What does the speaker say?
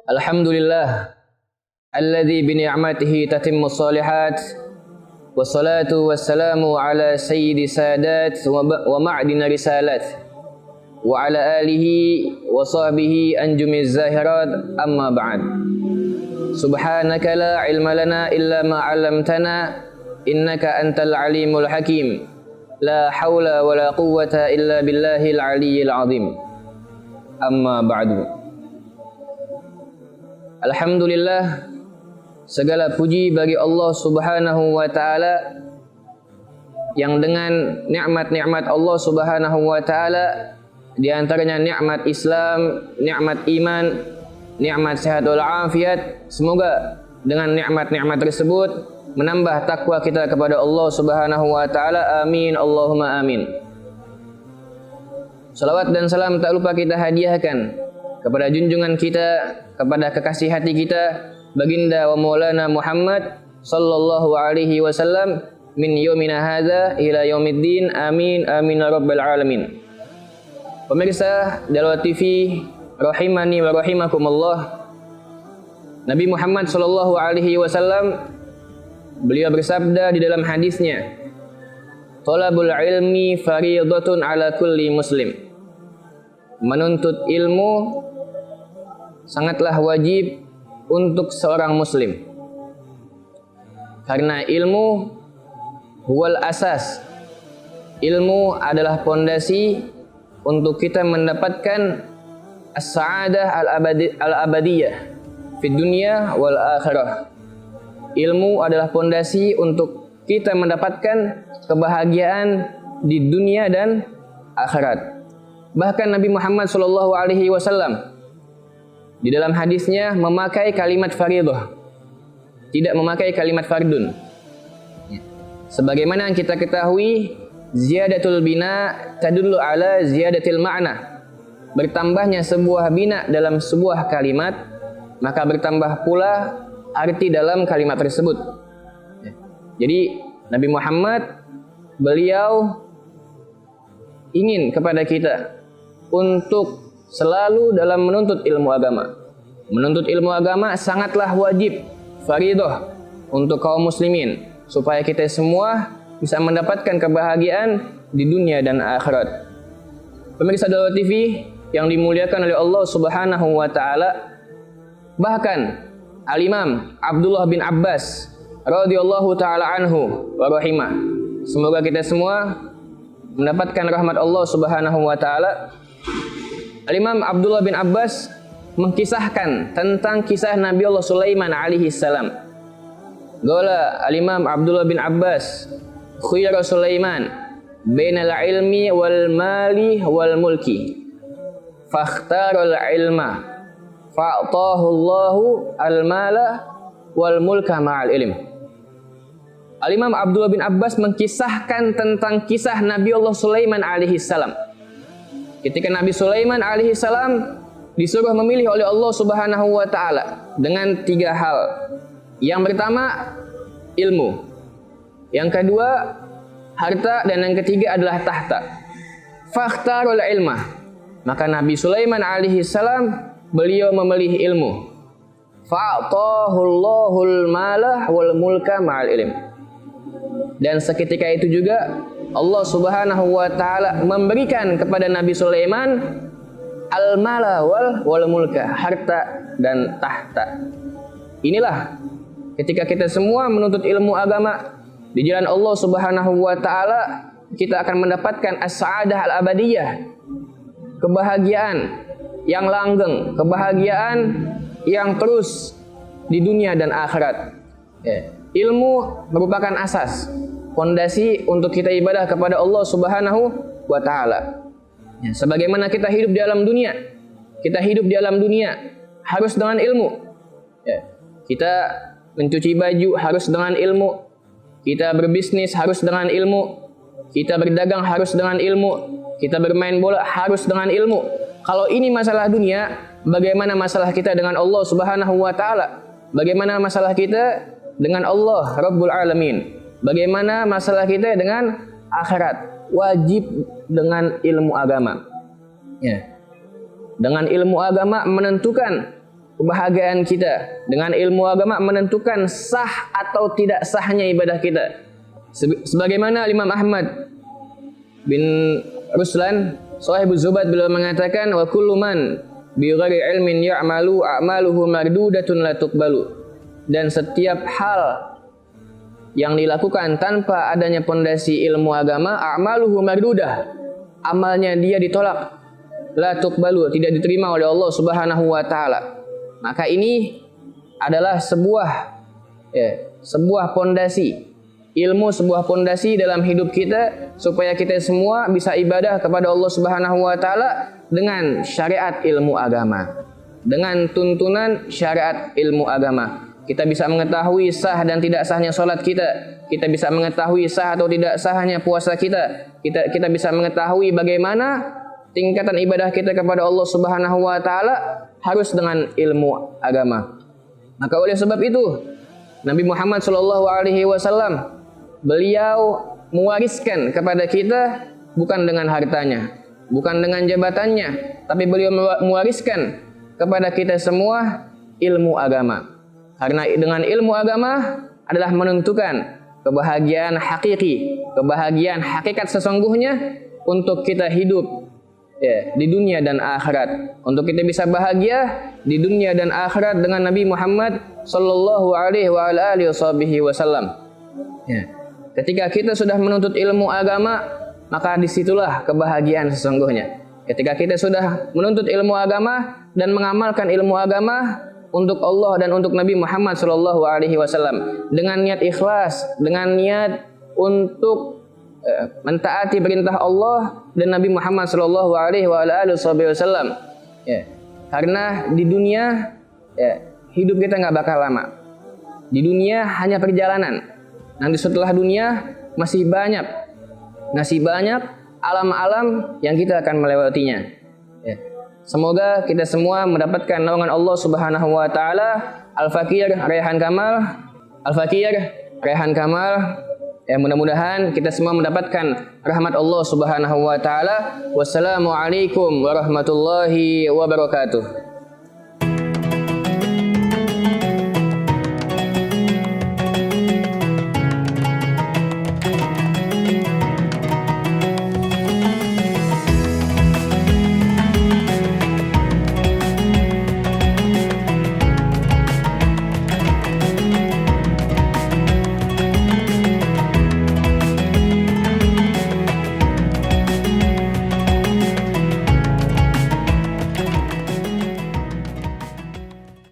Alhamdulillah alladzi bi ni'matihi tatimmu shalihat wassalatu wassalamu ala sayyidi sadat wa ma'din risalat wa ala alihi wa sahbihi anjumiz zahirat amma ba'd. Subhanaka la ilma lana illa ma 'allamtana innaka antal alimul hakim. La haula wa la quwwata illa billahil aliyyil azim. Amma ba'du. Alhamdulillah, segala puji bagi Allah Subhanahu wa taala yang dengan nikmat-nikmat Allah Subhanahu wa taala di antaranya nikmat Islam, nikmat iman, nikmat sehat wal afiat. Semoga dengan nikmat-nikmat tersebut menambah takwa kita kepada Allah Subhanahu wa taala. Amin Allahumma amin. Salawat dan salam tak lupa kita hadiahkan kepada junjungan kita, kepada kekasih hati kita, baginda wa maulana Muhammad sallallahu alaihi wasallam min yaumina hadza ila yaumiddin. Amin amin ya rabbal alamin. Pemirsa Dalwah TV rahimani wa rahimakumullah. Nabi Muhammad sallallahu alaihi wasallam beliau bersabda di dalam hadisnya, "Thalabul ilmi fardhatun ala kulli muslim." Menuntut ilmu sangatlah wajib untuk seorang muslim. Karena ilmu huwal asas. Ilmu adalah pondasi untuk kita mendapatkan as-sa'adah al-abadiyah di dunia wal akhirah. Ilmu adalah pondasi untuk kita mendapatkan kebahagiaan di dunia dan akhirat. Bahkan Nabi Muhammad SAW di dalam hadisnya memakai kalimat fardhah, tidak memakai kalimat fardun. Sebagaimana yang kita ketahui, ziyadatul bina tadullu ala ziyadatil ma'na. Bertambahnya sebuah bina dalam sebuah kalimat, maka bertambah pula arti dalam kalimat tersebut. Jadi Nabi Muhammad beliau ingin kepada kita untuk selalu dalam menuntut ilmu agama. Menuntut ilmu agama sangatlah wajib, fardhah untuk kaum muslimin, supaya kita semua bisa mendapatkan kebahagiaan di dunia dan akhirat. Pemirsa Dalwah TV yang dimuliakan oleh Allah Subhanahu wa taala, bahkan Al-Imam Abdullah bin Abbas radhiyallahu taala anhu wa rahimah, semoga kita semua mendapatkan rahmat Allah Subhanahu wa taala. Al-Imam Abdullah bin Abbas mengkisahkan tentang kisah Nabi Allah Sulaiman alaihi salam. Qala Al-Imam Abdullah bin Abbas, khuyara Sulaiman bainal ilmi wal mali wal mulki fakhtaral ilma fa'atahu Allahu al mala wal mulka ma'al ilm. Al-Imam Abdullah bin Abbas mengkisahkan tentang kisah Nabi Allah Sulaiman alaihi salam. Ketika Nabi Sulaiman alaihi salam disuruh memilih oleh Allah Subhanahu wa taala dengan 3 hal. Yang pertama ilmu, yang kedua harta, dan yang ketiga adalah tahta. Fakhtarul ilmah, maka Nabi Sulaiman alaihi salam beliau memilih ilmu. Fa'atahu Allahul malah wal mulka ma'al ilm. Dan seketika itu juga Allah Subhanahu wa taala memberikan kepada Nabi Sulaiman al-mala wal mulka, harta dan tahta. Inilah ketika kita semua menuntut ilmu agama di jalan Allah Subhanahu wa taala, kita akan mendapatkan as-sa'adah al-abadiyah, kebahagiaan yang langgeng, kebahagiaan yang terus di dunia dan akhirat. Ilmu merupakan asas, fondasi untuk kita ibadah kepada Allah Subhanahu wa taala. Sebagaimana kita hidup di alam dunia, harus dengan ilmu. Kita mencuci baju harus dengan ilmu, kita berbisnis harus dengan ilmu, kita berdagang harus dengan ilmu, kita bermain bola harus dengan ilmu. Kalau ini masalah dunia, bagaimana masalah kita dengan Allah Subhanahu wa taala? Bagaimana masalah kita dengan Allah Rabbul Alamin? Bagaimana masalah kita dengan akhirat? Wajib dengan ilmu agama. Dengan ilmu agama menentukan kebahagiaan kita. Dengan ilmu agama menentukan sah atau tidak sahnya ibadah kita. Sebagaimana Imam Ahmad bin Ruslan Sahibuz Zubat beliau mengatakan, wa kullu man bi ghairi ilmin ya'malu a'maluhu mardudatun la tuqbalu. Dan setiap hal yang dilakukan tanpa adanya pondasi ilmu agama, a'maluhu mardudah, amalnya dia ditolak, la tuqbalu, tidak diterima oleh Allah Subhanahu wa taala. Maka ini adalah sebuah pondasi ilmu, sebuah pondasi dalam hidup kita supaya kita semua bisa ibadah kepada Allah Subhanahu wa taala dengan syariat ilmu agama. Dengan tuntunan syariat ilmu agama, kita bisa mengetahui sah dan tidak sahnya salat kita. Kita bisa mengetahui sah atau tidak sahnya puasa kita. Kita bisa mengetahui bagaimana tingkatan ibadah kita kepada Allah Subhanahu wa taala harus dengan ilmu agama. Maka oleh sebab itu Nabi Muhammad sallallahu alaihi wasallam beliau mewariskan kepada kita bukan dengan hartanya, bukan dengan jabatannya, tapi beliau mewariskan kepada kita semua ilmu agama. Karena dengan ilmu agama adalah menentukan kebahagiaan hakiki, kebahagiaan hakikat sesungguhnya untuk kita hidup di dunia dan akhirat. Untuk kita bisa bahagia di dunia dan akhirat dengan Nabi Muhammad sallallahu alaihi wasallam. Ketika kita sudah menuntut ilmu agama, maka disitulah kebahagiaan sesungguhnya. Ketika kita sudah menuntut ilmu agama dan mengamalkan ilmu agama untuk Allah dan untuk Nabi Muhammad sallallahu alaihi wasallam dengan niat ikhlas, dengan niat untuk mentaati perintah Allah dan Nabi Muhammad sallallahu alaihi wasallam. Karena di dunia hidup kita nggak bakal lama. Di dunia hanya perjalanan. Nanti setelah dunia masih banyak alam-alam yang kita akan melewatinya. Semoga kita semua mendapatkan naungan Allah Subhanahu wa taala. Al-Fakir Raihan Kamal. Mudah-mudahan kita semua mendapatkan rahmat Allah Subhanahu wa taala. Wassalamualaikum warahmatullahi wabarakatuh.